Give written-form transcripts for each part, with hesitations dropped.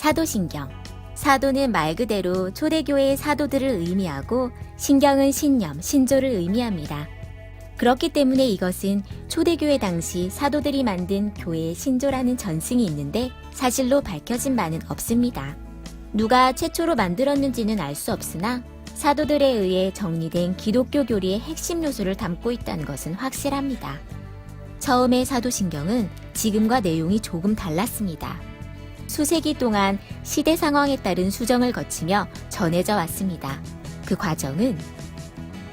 사도신경. 사도는 말 그대로 초대교회의 사도들을 의미하고 신경은 신념, 신조를 의미합니다. 그렇기 때문에 이것은 초대교회 당시 사도들이 만든 교회의 신조라는 전승이 있는데 사실로 밝혀진 바는 없습니다. 누가 최초로 만들었는지는 알 수 없으나 사도들에 의해 정리된 기독교 교리의 핵심 요소를 담고 있다는 것은 확실합니다. 처음의 사도신경은 지금과 내용이 조금 달랐습니다. 수세기 동안 시대 상황에 따른 수정을 거치며 전해져 왔습니다. 그 과정은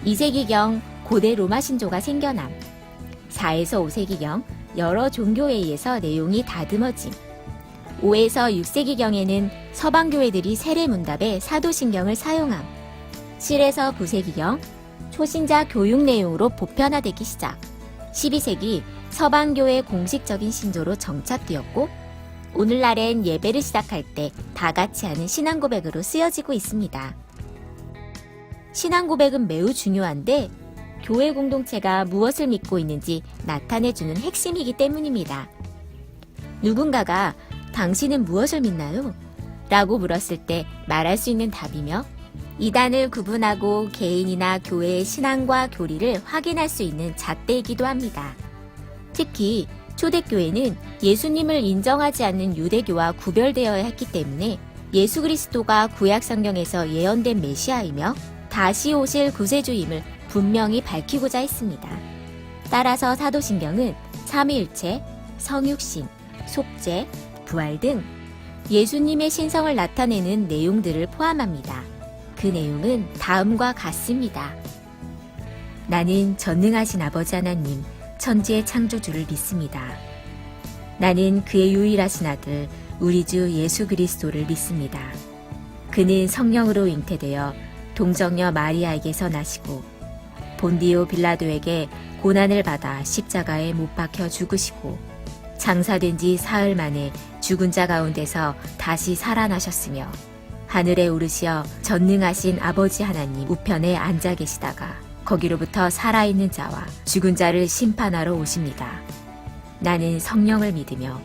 2세기경 고대 로마 신조가 생겨남, 4에서 5세기경 여러 종교에 의해서 내용이 다듬어짐, 5에서 6세기경에는 서방교회들이 세례문답에 사도신경을 사용함, 7에서 9세기경 초신자 교육 내용으로 보편화되기 시작, 12세기 서방교회 공식적인 신조로 정착되었고 오늘날엔 예배를 시작할 때 다 같이 하는 신앙고백으로 쓰여지고 있습니다. 신앙고백은 매우 중요한데 교회 공동체가 무엇을 믿고 있는지 나타내주는 핵심이기 때문입니다. 누군가가 당신은 무엇을 믿나요? 라고 물었을 때 말할 수 있는 답이며 이단을 구분하고 개인이나 교회의 신앙과 교리를 확인할 수 있는 잣대이기도 합니다. 특히 초대교회는 예수님을 인정하지 않는 유대교와 구별되어야 했기 때문에 예수 그리스도가 구약 성경에서 예언된 메시아이며 다시 오실 구세주임을 분명히 밝히고자 했습니다. 따라서 사도신경은 삼위일체, 성육신, 속죄, 부활 등 예수님의 신성을 나타내는 내용들을 포함합니다. 그 내용은 다음과 같습니다. 나는 전능하신 아버지 하나님, 천지의 창조주를 믿습니다. 나는 그의 유일하신 아들, 우리 주 예수 그리스도를 믿습니다. 그는 성령으로 잉태되어 동정녀 마리아에게서 나시고 본디오 빌라도에게 고난을 받아 십자가에 못 박혀 죽으시고 장사된 지 사흘 만에 죽은 자 가운데서 다시 살아나셨으며 하늘에 오르시어 전능하신 아버지 하나님 우편에 앉아 계시다가 거기로부터 살아있는 자와 죽은 자를 심판하러 오십니다. 나는 성령을 믿으며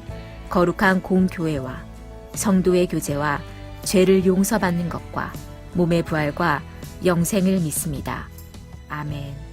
거룩한 공교회와 성도의 교제와 죄를 용서받는 것과 몸의 부활과 영생을 믿습니다. 아멘.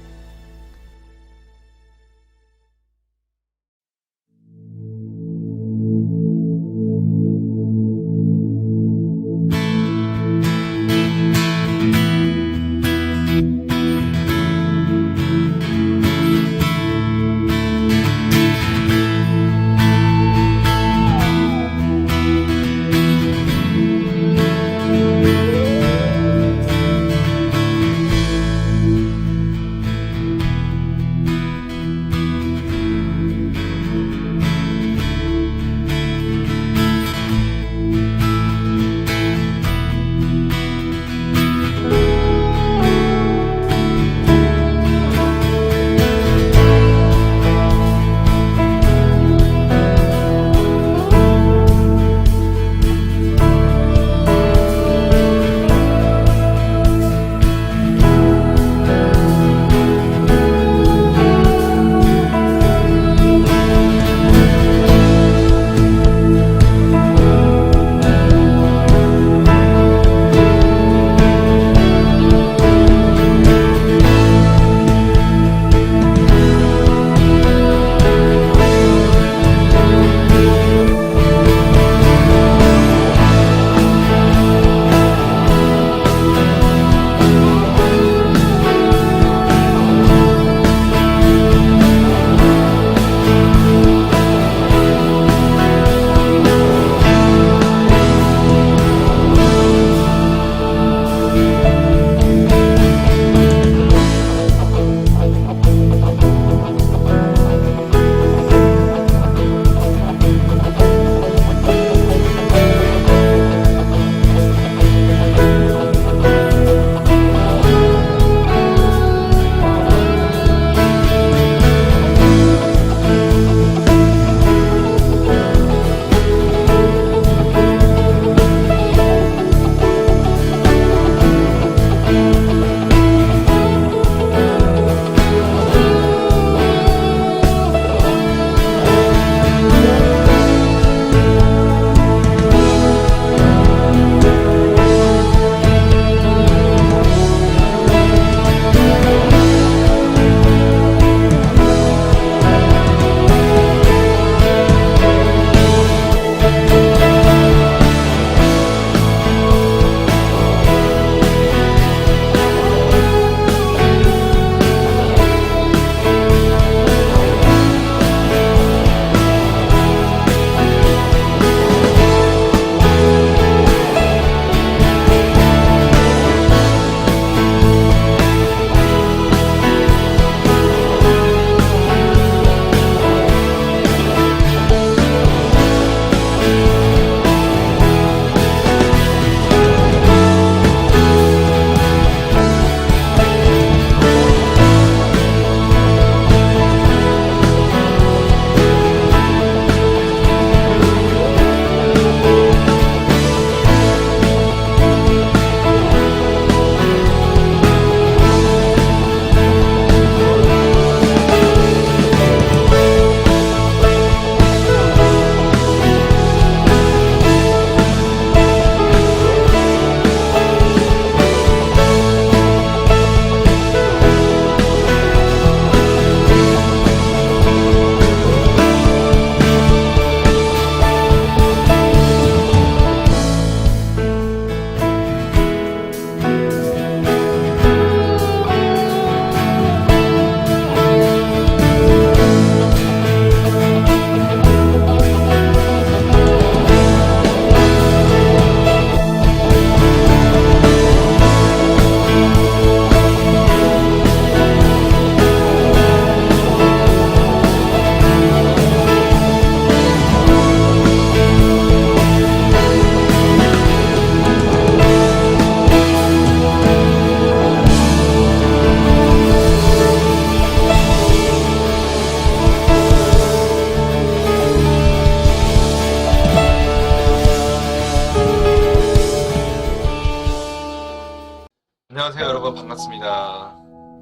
안녕하세요 여러분, 반갑습니다.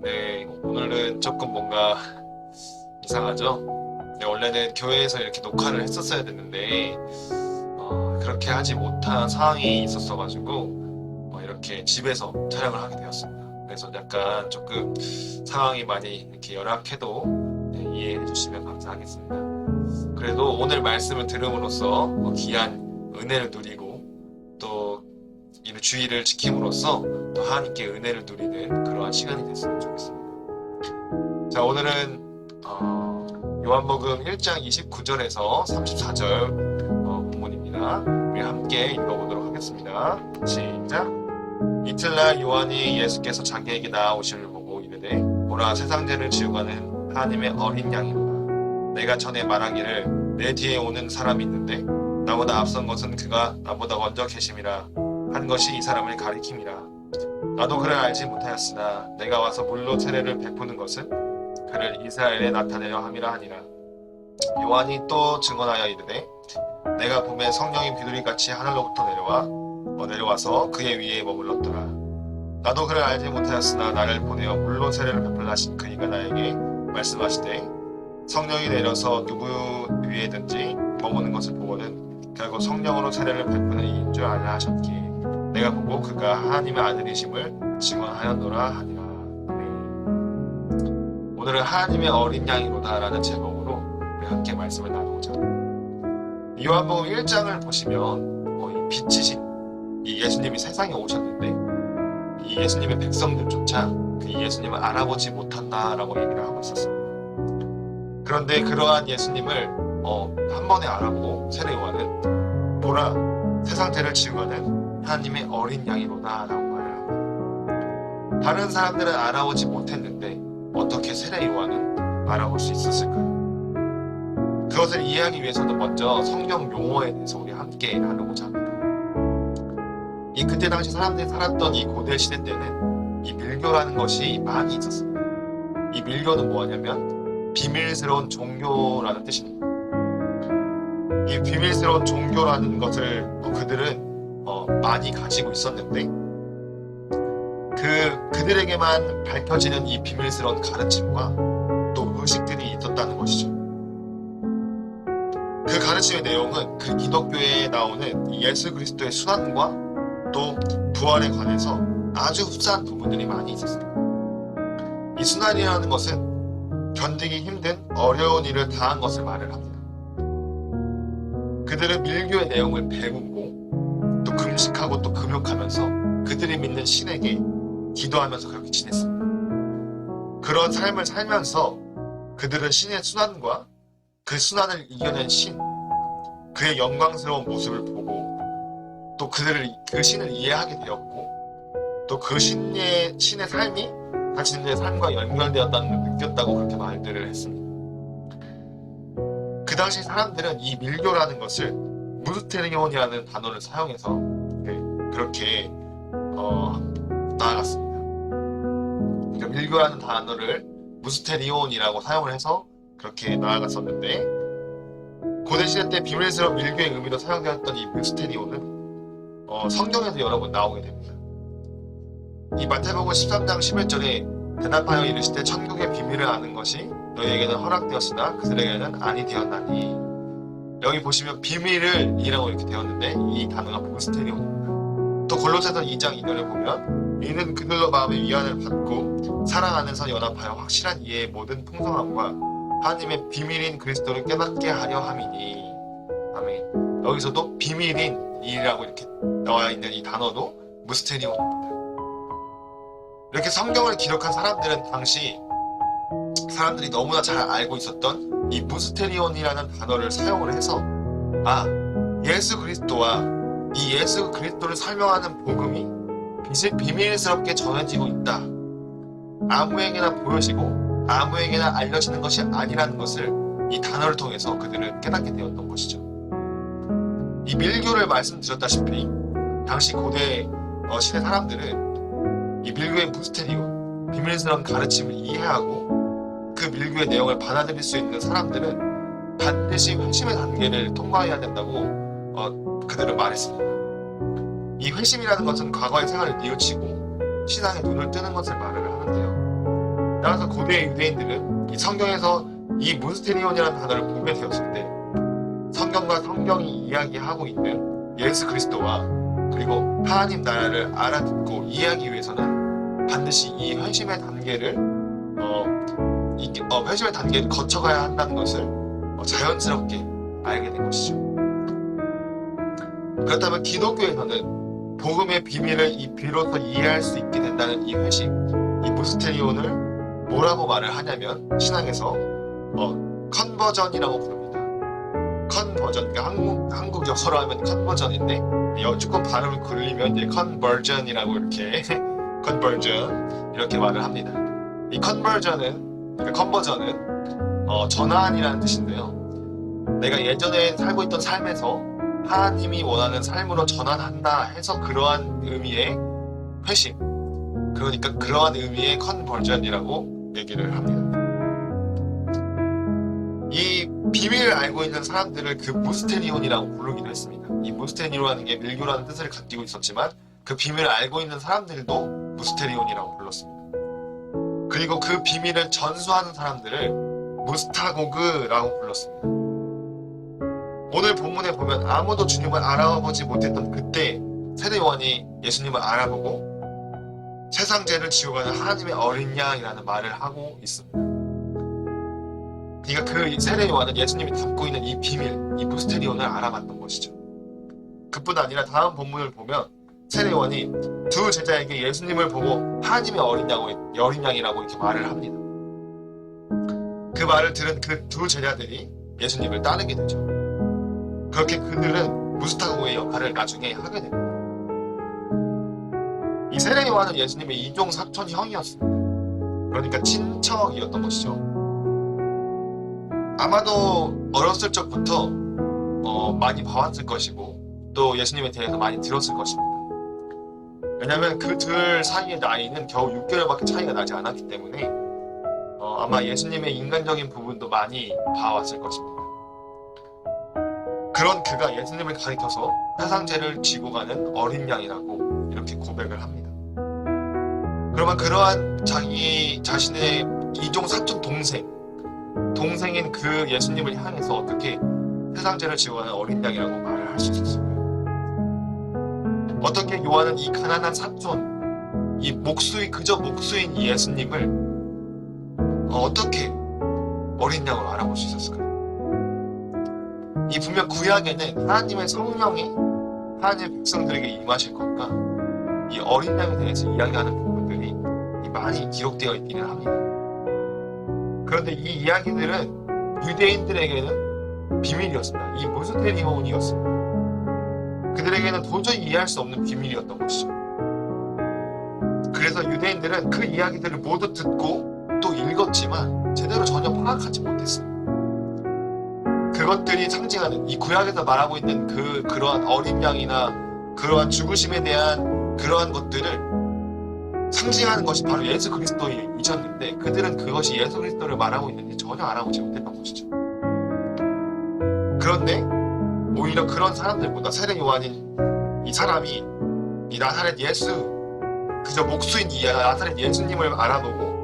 네, 오늘은 조금 뭔가 이상하죠? 네, 원래는 교회에서 이렇게 녹화를 했었어야 됐는데 그렇게 하지 못한 상황이 있었어가지고 이렇게 집에서 촬영을 하게 되었습니다. 그래서 약간 조금 상황이 많이 이렇게 열악해도 이해해 주시면 감사하겠습니다. 그래도 오늘 말씀을 들음으로써 귀한 은혜를 누리고 또 이 주의를 지킴으로써 또 하나님께 은혜를 누리는 그러한 시간이 됐으면 좋겠습니다. 자, 오늘은 요한복음 1장 29절에서 34절 본문입니다. 우리 함께 읽어보도록 하겠습니다. 시작. 이틀날 요한이 예수께서 자기에게 나아오심을 보고 이르되 보라, 세상 죄를 지우가는 하나님의 어린 양이로다. 내가 전에 말하기를 내 뒤에 오는 사람이 있는데 나보다 앞선 것은 그가 나보다 먼저 계심이라 한 것이 이 사람을 가리킴이라. 나도 그를 알지 못하였으나 내가 와서 물로 세례를 베푸는 것은 그를 이스라엘에 나타내려 함이라 하니라. 요한이 또 증언하여 이르되 내가 봄에 성령이 비둘기같이 하늘로부터 내려와서 그의 위에 머물렀더라. 나도 그를 알지 못하였으나 나를 보내어 물로 세례를 베풀라 하신 그이가 나에게 말씀하시되 성령이 내려서 누구 위에든지 머무는 것을 보고는 결국 성령으로 세례를 베푸는 이인 줄 알라 하셨기에 내가 보고 그가 하나님의 아들이심을 증언하였노라 하니라. 오늘은 하나님의 어린 양이로다 라는 제목으로 우리 함께 말씀을 나누고자 합니다. 요한복음 1장을 보시면 이 빛이신 이 예수님이 세상에 오셨는데 이 예수님의 백성들조차 그 예수님을 알아보지 못한다라고 얘기를 하고 있었습니다. 그런데 그러한 예수님을 한 번에 알아보고 세례 요한은 보라, 세상 죄를 지우가는 하나님의 어린 양이로다 라고 말을 합니다. 다른 사람들은 알아보지 못했는데 어떻게 세례 요한은 알아볼 수 있었을까요? 그것을 이해하기 위해서는 먼저 성경 용어에 대해서 우리 함께 나누고자 합니다. 그때 당시 사람들이 살았던 이 고대 시대 때는 이 밀교라는 것이 많이 있었습니다. 이 밀교는 뭐냐면 비밀스러운 종교라는 뜻입니다. 이 비밀스러운 종교라는 것을 그들은 많이 가지고 있었는데 그들에게만 밝혀지는 이 비밀스러운 가르침과 또 의식들이 있었다는 것이죠. 그 가르침의 내용은 그 기독교에 나오는 예수 그리스도의 순환과 또 부활에 관해서 아주 흡사한 부분들이 많이 있었습니다. 이 순환이라는 것은 견디기 힘든 어려운 일을 당한 것을 말을 합니다. 그들은 밀교의 내용을 배우고 또 금식하고 또 금욕하면서 그들이 믿는 신에게 기도하면서 그렇게 지냈습니다. 그런 삶을 살면서 그들은 신의 순환과 그 순환을 이겨낸 신, 그의 영광스러운 모습을 보고 또 그 신을 이해하게 되었고 또 그 신의 삶이 자신의 삶과 연결되었다는 걸 느꼈다고 그렇게 말들을 했습니다. 그 당시 사람들은 이 밀교라는 것을 무스테리온이라는 단어를 사용해서 그렇게 나아갔습니다. 그러니까 밀교라는 단어를 무스테리온이라고 사용을 해서 그렇게 나아갔었는데 고대 시대 때 비밀스러운 밀교의 의미로 사용되었던 이 무스테리온은 성경에도 여러 번 나오게 됩니다. 이 마태복음 13장 11절에 대답하여 이르시되 천국의 비밀을 아는 것이 너희에게는 허락되었으나 그들에게는 아니 되었나니. 여기 보시면 비밀을 이라고 이렇게 되었는데 이 단어가 무스테리온입니다. 또 골로새서 2장 2절에 보면 이는 그들로 마음의 위안을 받고 사랑 안에서 연합하여 확실한 이해의 모든 풍성함과 하나님의 비밀인 그리스도를 깨닫게 하려 함이니. 아멘. 여기서도 비밀인 이라고 이렇게 나와 있는 이 단어도 무스테리온입니다. 이렇게 성경을 기록한 사람들은 당시 사람들이 너무나 잘 알고 있었던 이 무스테리온이라는 단어를 사용을 해서 예수 그리스도와 이 예수 그리스도를 설명하는 복음이 비밀스럽게 전해지고 있다. 아무에게나 보여지고 아무에게나 알려지는 것이 아니라는 것을 이 단어를 통해서 그들은 깨닫게 되었던 것이죠. 이 밀교를 말씀드렸다시피 당시 고대 시대 사람들은 이 밀교의 무스테리온, 비밀스러운 가르침을 이해하고 그 밀교의 내용을 받아들일 수 있는 사람들은 반드시 회심의 단계를 통과해야 된다고 그들은 말했습니다. 이 회심이라는 것은 과거의 생활을 뉘우치고 신앙에 눈을 뜨는 것을 말을 하는데요. 따라서 고대 유대인들은 이 성경에서 이 문스테리온이라는 단어를 보게 되었을 때 성경과 성경이 이야기하고 있는 예수 그리스도와 그리고 하나님 나라를 알아듣고 이해하기 위해서는 반드시 이 회심의 단계를 회심의 단계를 거쳐가야 한다는 것을 자연스럽게 알게 된 것이죠. 그렇다면 기독교에서는 복음의 비밀을 이 비로소 이해할 수 있게 된다는 이 회심, 이 무스테리온을 뭐라고 말을 하냐면 신앙에서 컨버전이라고 부릅니다. 컨버전, 그러니까 한국어로 하면 컨버전인데 조금 발음을 굴리면 이제 컨버전이라고 이렇게 컨버전 이렇게 말을 합니다. 이 컨버전은 전환이라는 뜻인데요. 내가 예전에 살고 있던 삶에서 하나님이 원하는 삶으로 전환한다 해서 그러한 의미의 회심, 그러니까 그러한 의미의 컨버전이라고 얘기를 합니다. 이 비밀을 알고 있는 사람들을 그 무스테리온이라고 부르기도 했습니다. 이 무스테리온이라는 게 밀교라는 뜻을 가지고 있었지만 그 비밀을 알고 있는 사람들도 무스테리온이라고 불렀습니다. 그리고 그 비밀을 전수하는 사람들을 무스타고그라고 불렀습니다. 오늘 본문에 보면 아무도 주님을 알아보지 못했던 그때 세례 요한이 예수님을 알아보고 세상 죄를 지워가는 하나님의 어린 양이라는 말을 하고 있습니다. 그러니까 그 세례 요한은 예수님이 담고 있는 이 비밀, 이 무스테리온을 알아봤던 것이죠. 그뿐 아니라 다음 본문을 보면 세례 요한이 두 제자에게 예수님을 보고 하나님의 어린 양이라고 이렇게 말을 합니다. 그 말을 들은 그 두 제자들이 예수님을 따르게 되죠. 그렇게 그들은 무스타고의 역할을 나중에 하게 됩니다. 이 세례 요한은 예수님의 이종 사촌 형이었습니다. 그러니까 친척이었던 것이죠. 아마도 어렸을 적부터 많이 봐왔을 것이고 또 예수님에 대해서 많이 들었을 것입니다. 왜냐하면 그 둘 사이의 나이는 겨우 6개월밖에 차이가 나지 않았기 때문에 아마 예수님의 인간적인 부분도 많이 봐왔을 것입니다. 그런 그가 예수님을 가리켜서 세상 죄를 지고 가는 어린 양이라고 이렇게 고백을 합니다. 그러면 그러한 자기 자신의 이종 사촌 동생인 그 예수님을 향해서 어떻게 세상 죄를 지고 가는 어린 양이라고 말을 할 수 있었을까요? 어떻게 요한은 이 가난한 사촌, 그저 목수인 이 예수님을 어떻게 어린 양으로 알아볼 수 있었을까요? 이 분명 구약에는 하나님의 성령이 하나님의 백성들에게 임하실 것과 이 어린 양에 대해서 이야기하는 부분들이 많이 기록되어 있기는 합니다. 그런데 이 이야기들은 유대인들에게는 비밀이었습니다. 이 무스테리온이었습니다. 그들에게는 도저히 이해할 수 없는 비밀이었던 것이죠. 그래서 유대인들은 그 이야기들을 모두 듣고 또 읽었지만 제대로 전혀 파악하지 못했습니다. 그것들이 상징하는 이 구약에서 말하고 있는 그러한 어린 양이나 그러한 죽으심에 대한 그러한 것들을 상징하는 것이 바로 예수 그리스도이셨는데 그들은 그것이 예수 그리스도를 말하고 있는지 전혀 알아보지 못했던 것이죠. 그런데 오히려 그런 사람들보다 세례 요한인 이 사람이 이 나사렛 예수, 그저 목수인 이 나사렛 예수님을 알아보고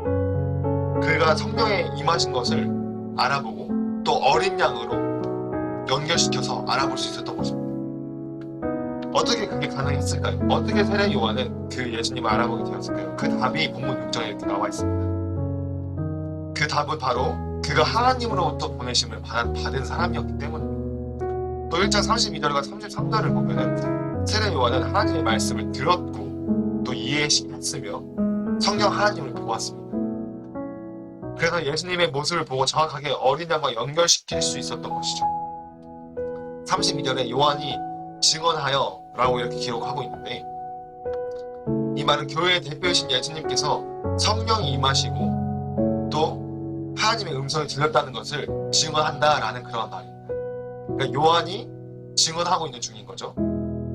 그가 성령에 임하신 것을 알아보고 또 어린 양으로 연결시켜서 알아볼 수 있었던 것입니다. 어떻게 그게 가능했을까요? 어떻게 세례 요한은 그 예수님을 알아보게 되었을까요? 그 답이 본문 6장에 이렇게 나와 있습니다. 그 답은 바로 그가 하나님으로부터 보내심을 받은 사람이었기 때문입니다. 또 1장 32절과 33절을 보면 세례 요한은 하나님의 말씀을 들었고 또 이해했으며 성령 하나님을 보았습니다. 그래서 예수님의 모습을 보고 정확하게 어린 양과 연결시킬 수 있었던 것이죠. 32절에 요한이 증언하여 라고 이렇게 기록하고 있는데 이 말은 교회의 대표이신 예수님께서 성령이 임하시고 또 하나님의 음성이 들렸다는 것을 증언한다라는 그런 말입니다. 그러니까 요한이 증언하고 있는 중인 거죠.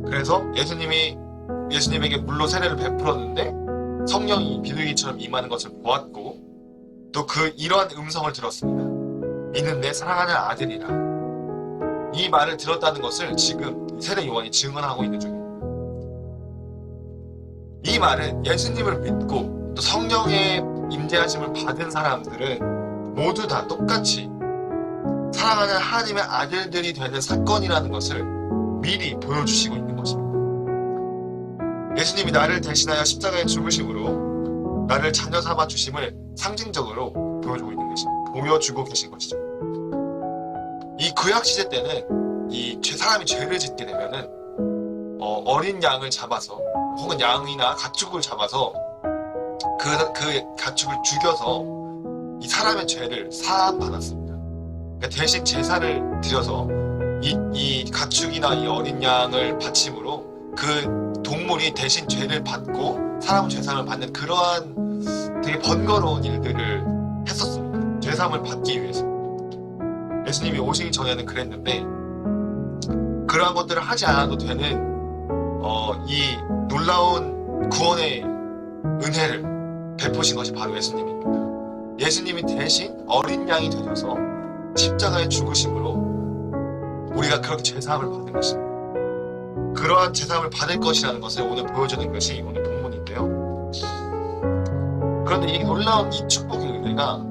그래서 예수님에게 물로 세례를 베풀었는데 성령이 비둘기처럼 임하는 것을 보았고 또 이러한 음성을 들었습니다. 이는 내 사랑하는 아들이라. 이 말을 들었다는 것을 지금 세례 요한이 증언하고 있는 중입니다. 이 말은 예수님을 믿고 또 성령의 임재하심을 받은 사람들은 모두 다 똑같이 사랑하는 하나님의 아들들이 되는 사건이라는 것을 미리 보여주시고 있는 것입니다. 예수님이 나를 대신하여 십자가에 죽으심으로 나를 자녀 삼아 주심을 상징적으로 보여주고 계신 것이죠. 이 구약 시대 때는 사람이 죄를 짓게 되면은 어린 양을 잡아서 혹은 양이나 가축을 잡아서 그 가축을 죽여서 이 사람의 죄를 사함받았습니다. 그러니까 대신 제사를 드려서 이 가축이나 이 어린 양을 바침으로 그 동물이 대신 죄를 받고 사람은 죄상을 받는 그러한 되게 번거로운 일들을 했었습니다. 죄사함을 받기 위해서. 예수님이 오시기 전에는 그랬는데 그러한 것들을 하지 않아도 되는 이 놀라운 구원의 은혜를 베푸신 것이 바로 예수님입니다. 예수님이 대신 어린 양이 되셔서 십자가에 죽으심으로 우리가 그렇게 죄사함을 받은 것입니다. 그러한 죄사함을 받을 것이라는 것을 오늘 보여주는 것이 오늘 본문인데요. 그런데 이 놀라운 이 축복의 은혜가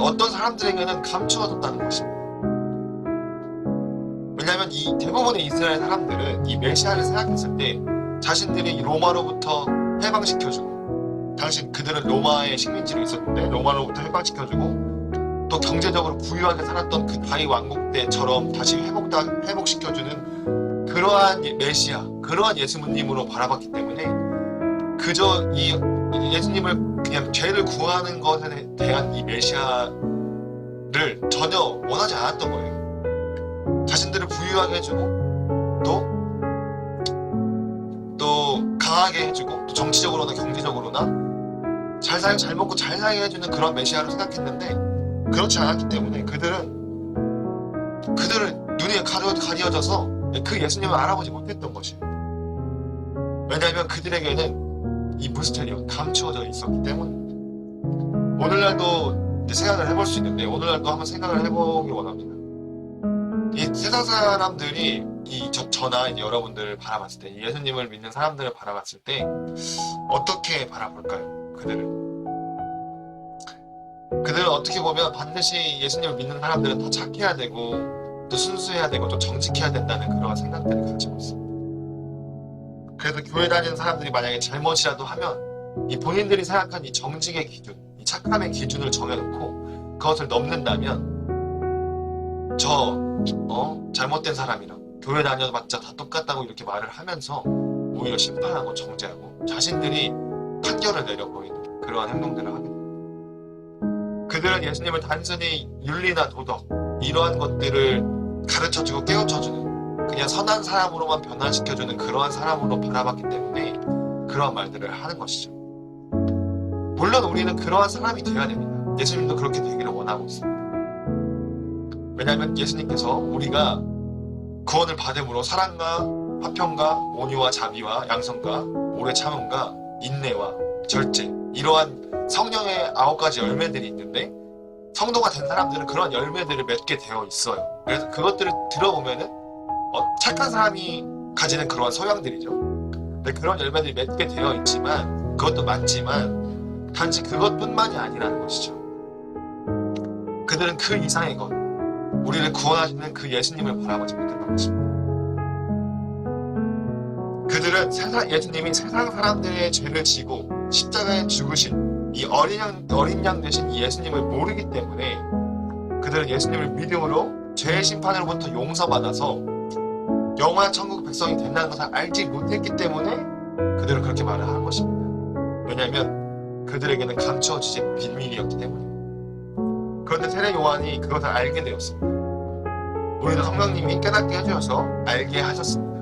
어떤 사람들에게는 감추어졌다는 것입니다. 왜냐하면 이 대부분의 이스라엘 사람들은 이 메시아를 생각했을 때 자신들이 로마로부터 해방시켜주고, 당시 그들은 로마의 식민지로 있었는데 로마로부터 해방시켜주고 또 경제적으로 부유하게 살았던 그 다윗 왕국 때처럼 다시 회복시켜주는 그러한 메시아, 그러한 예수님으로 바라봤기 때문에 그저 이 예수님을 그냥 죄를 구하는 것에 대한 이 메시아를 전혀 원하지 않았던 거예요. 자신들을 부유하게 해주고 또 강하게 해주고 또 정치적으로나 경제적으로나 잘 먹고 잘 살게 해주는 그런 메시아를 생각했는데 그렇지 않았기 때문에 그들은 눈에 가려져서 그 예수님을 알아보지 못했던 것이에요. 왜냐하면 그들에게는 이 무스테리온, 감추어져 있었기 때문에. 오늘날도 생각을 해볼 수 있는데 오늘날도 한번 생각을 해보기 원합니다. 이 세상 사람들이 저나 이제 여러분들을 바라봤을 때, 예수님을 믿는 사람들을 바라봤을 때 어떻게 바라볼까요? 그들은 어떻게 보면 반드시 예수님을 믿는 사람들은 더 착해야 되고 또 순수해야 되고 또 정직해야 된다는 그런 생각들을 가지고 있습니다. 그래서 교회 다니는 사람들이 만약에 잘못이라도 하면 이 본인들이 생각한 이 정직의 기준, 이 착함의 기준을 정해놓고 그것을 넘는다면 잘못된 사람이랑 교회 다녀봤자 다 똑같다고 이렇게 말을 하면서 오히려 심판하고 정죄하고 자신들이 판결을 내려버리는 그러한 행동들을 하게 됩니다. 그들은 예수님을 단순히 윤리나 도덕 이러한 것들을 가르쳐주고 깨우쳐주는 그냥 선한 사람으로만 변화시켜주는 그러한 사람으로 바라봤기 때문에 그러한 말들을 하는 것이죠. 물론 우리는 그러한 사람이 되어야 됩니다. 예수님도 그렇게 되기를 원하고 있습니다. 왜냐하면 예수님께서 우리가 구원을 받음으로 사랑과 화평과 온유와 자비와 양선과 오래 참음과 인내와 절제, 이러한 성령의 9가지 열매들이 있는데 성도가 된 사람들은 그런 열매들을 맺게 되어 있어요. 그래서 그것들을 들어보면은 착한 사람이 가지는 그러한 소양들이죠. 근데 그런 열매들이 맺게 되어 있지만 그것도 맞지만 단지 그것뿐만이 아니라는 것이죠. 그들은 그 이상의 것, 우리를 구원하시는 그 예수님을 바라보지 못했던 것입니다. 그들은 예수님이 세상 사람들의 죄를 지고 십자가에 죽으신 이 어린 양 되신 이 예수님을 모르기 때문에 그들은 예수님을 믿음으로 죄의 심판으로부터 용서받아서 영원한 천국 백성이 된다는 것을 알지 못했기 때문에 그들은 그렇게 말을 하는 것입니다. 왜냐하면 그들에게는 감추어지지 비밀이었기 때문에. 그런데 세례 요한이 그것을 알게 되었습니다. 우리도 성령님이 깨닫게 해주셔서 알게 하셨습니다.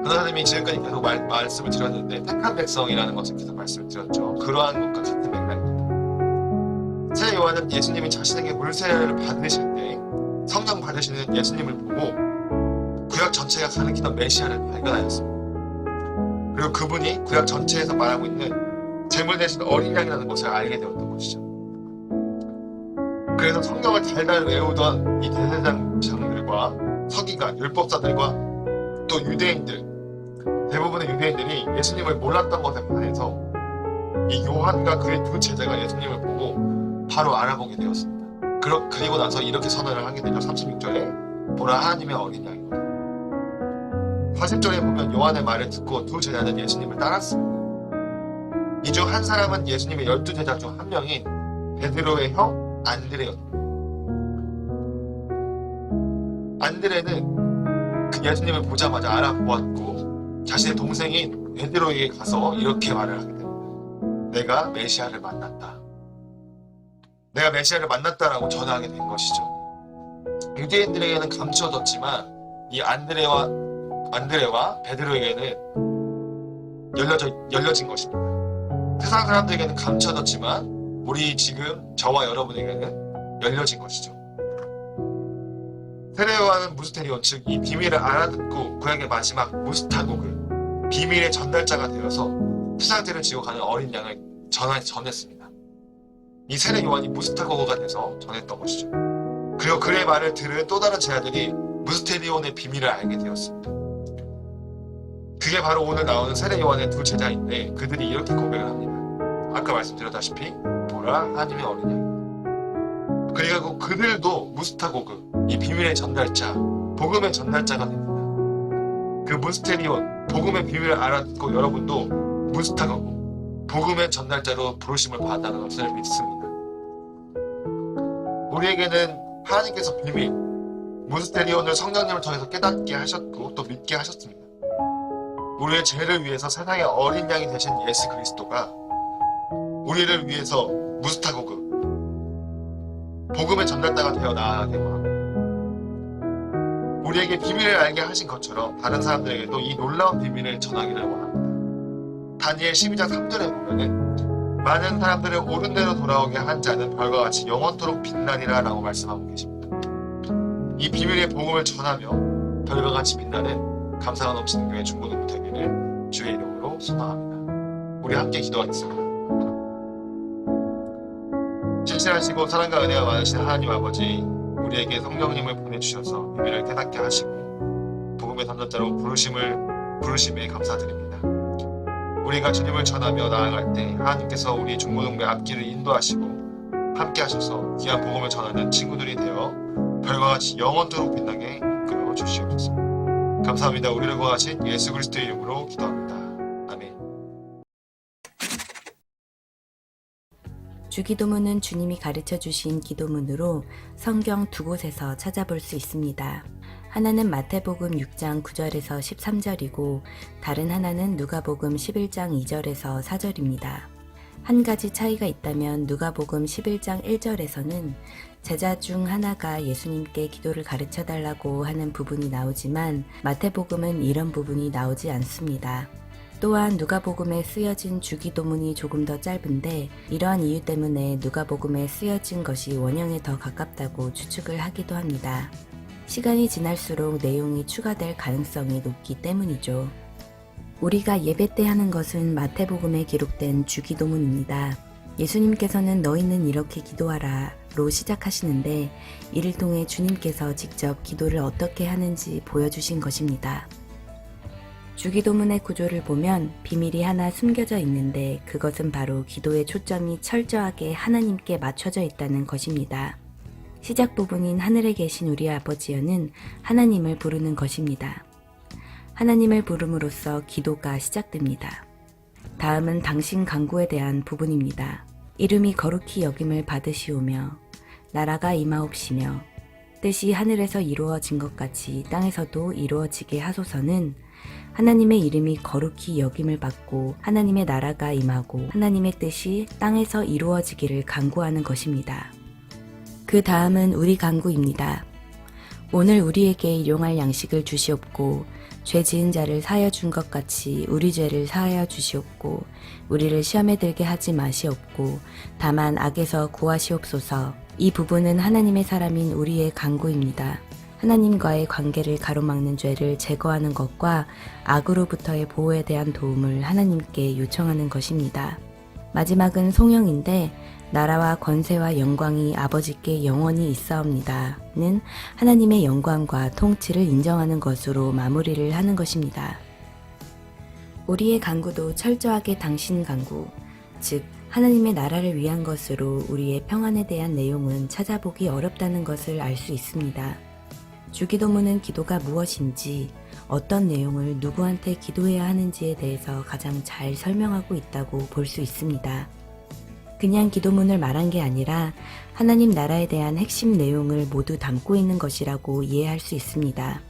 하나님이 지금까지 계속 말씀을 드렸는데 택한 백성이라는 것을 계속 말씀을 드렸죠. 그러한 것과 같은 맥락입니다. 세례 요한은 예수님이 자신에게 물세례를 받으실 때 성령 받으시는 예수님을 보고 구약 전체가 가리키던 메시아를 발견하였습니다. 그리고 그분이 구약 전체에서 말하고 있는 제물 대신 어린 양이라는 것을 알게 되었던 것이죠. 그래서 성경을 달달 외우던 이 대제사장들과 서기관, 율법사들과 또 유대인들, 대부분의 유대인들이 예수님을 몰랐던 것에 반해서 이 요한과 그의 두 제자가 예수님을 보고 바로 알아보게 되었습니다. 그리고 나서 이렇게 선언을 하게 되죠. 36절에 보라 하나님의 어린 양이다. 40절에 보면 요한의 말을 듣고 두 제자는 예수님을 따랐습니다. 이 중 한 사람은 예수님의 12제자 중 한 명인 베드로의 형 안드레였습니다. 안드레는 그 예수님을 보자마자 알아보았고 자신의 동생인 베드로에게 가서 이렇게 말을 하게 됩니다. 내가 메시아를 만났다. 내가 메시아를 만났다라고 전하게 된 것이죠. 유대인들에게는 감추어졌지만 이 안드레와 베드로에게는 열려진 것입니다. 세상 사람들에게는 감춰졌지만 우리 지금 저와 여러분에게는 열려진 것이죠. 세례요한은 무스테리온, 즉 이 비밀을 알아듣고 구약의 마지막 무스타고그, 비밀의 전달자가 되어서 세상들을 지고 가는 어린 양을 전했습니다. 이 세례요한이 무스타고그가 돼서 전했던 것이죠. 그리고 그의 말을 들은 또 다른 제자들이 무스테리온의 비밀을 알게 되었습니다. 그게 바로 오늘 나오는 세례요한의 두 제자인데 그들이 이렇게 고백을 합니다. 아까 말씀드렸다시피 보라 하나님의 어린 양. 그리고 그들도 무스타고그, 이 비밀의 전달자, 복음의 전달자가 됩니다. 그 무스테리온, 복음의 비밀을 알아듣고 여러분도 무스타고그, 복음의 전달자로 부르심을 받았다는 것을 믿습니다. 우리에게는 하나님께서 비밀, 무스테리온을 성령님을 통해서 깨닫게 하셨고 또 믿게 하셨습니다. 우리의 죄를 위해서 세상의 어린 양이 되신 예수 그리스도가 우리를 위해서 무스타고그, 복음의 전달자가 되어 나아가게 원합니다. 우리에게 비밀을 알게 하신 것처럼 다른 사람들에게도 이 놀라운 비밀을 전하기를 원합니다. 다니엘 12장 3절에 보면은 많은 사람들을 옳은 대로 돌아오게 한 자는 별과 같이 영원토록 빛나리라 라고 말씀하고 계십니다. 이 비밀의 복음을 전하며 별과 같이 빛나는 감사가 넘치는 교회 중고등부 되기를 주의 이름으로 소망합니다. 우리 함께 기도하겠습니다. 신실하시고 사랑과 은혜가 많으신 하나님 아버지, 우리에게 성령님을 보내주셔서 비밀을 깨닫게 하시고 복음의 담당자로 부르심에 감사드립니다. 우리가 주님을 전하며 나아갈 때 하나님께서 우리 중고등부의 앞길을 인도하시고 함께 하셔서 귀한 복음을 전하는 친구들이 되어 별과 같이 영원토록 빛나게 이끌어 주시옵소서. 감사합니다. 우리를 구하신 예수 그리스도의 이름으로 기도합니다. 아멘. 주기도문은 주님이 가르쳐 주신 기도문으로 성경 두 곳에서 찾아볼 수 있습니다. 하나는 마태복음 6장 9절에서 13절이고 다른 하나는 누가복음 11장 2절에서 4절입니다. 한 가지 차이가 있다면 누가복음 11장 1절에서는 제자 중 하나가 예수님께 기도를 가르쳐 달라고 하는 부분이 나오지만 마태복음은 이런 부분이 나오지 않습니다. 또한 누가복음에 쓰여진 주기도문이 조금 더 짧은데 이러한 이유 때문에 누가복음에 쓰여진 것이 원형에 더 가깝다고 추측을 하기도 합니다. 시간이 지날수록 내용이 추가될 가능성이 높기 때문이죠. 우리가 예배 때 하는 것은 마태복음에 기록된 주기도문입니다. 예수님께서는 너희는 이렇게 기도하라로 시작하시는데 이를 통해 주님께서 직접 기도를 어떻게 하는지 보여주신 것입니다. 주기도문의 구조를 보면 비밀이 하나 숨겨져 있는데 그것은 바로 기도의 초점이 철저하게 하나님께 맞춰져 있다는 것입니다. 시작 부분인 하늘에 계신 우리 아버지여는 하나님을 부르는 것입니다. 하나님을 부름으로써 기도가 시작됩니다. 다음은 당신 간구에 대한 부분입니다. 이름이 거룩히 여김을 받으시오며 나라가 임하옵시며 뜻이 하늘에서 이루어진 것 같이 땅에서도 이루어지게 하소서는 하나님의 이름이 거룩히 여김을 받고 하나님의 나라가 임하고 하나님의 뜻이 땅에서 이루어지기를 간구하는 것입니다. 그 다음은 우리 간구입니다. 오늘 우리에게 일용할 양식을 주시옵고 죄 지은 자를 사하여 준 것 같이 우리 죄를 사하여 주시옵고 우리를 시험에 들게 하지 마시옵고 다만 악에서 구하시옵소서. 이 부분은 하나님의 사람인 우리의 간구입니다. 하나님과의 관계를 가로막는 죄를 제거하는 것과 악으로부터의 보호에 대한 도움을 하나님께 요청하는 것입니다. 마지막은 송영인데 나라와 권세와 영광이 아버지께 영원히 있사옵니다는 하나님의 영광과 통치를 인정하는 것으로 마무리를 하는 것입니다. 우리의 간구도 철저하게 당신 간구, 즉 하나님의 나라를 위한 것으로 우리의 평안에 대한 내용은 찾아보기 어렵다는 것을 알 수 있습니다. 주기도문은 기도가 무엇인지, 어떤 내용을 누구한테 기도해야 하는지에 대해서 가장 잘 설명하고 있다고 볼 수 있습니다. 그냥 기도문을 말한 게 아니라 하나님 나라에 대한 핵심 내용을 모두 담고 있는 것이라고 이해할 수 있습니다.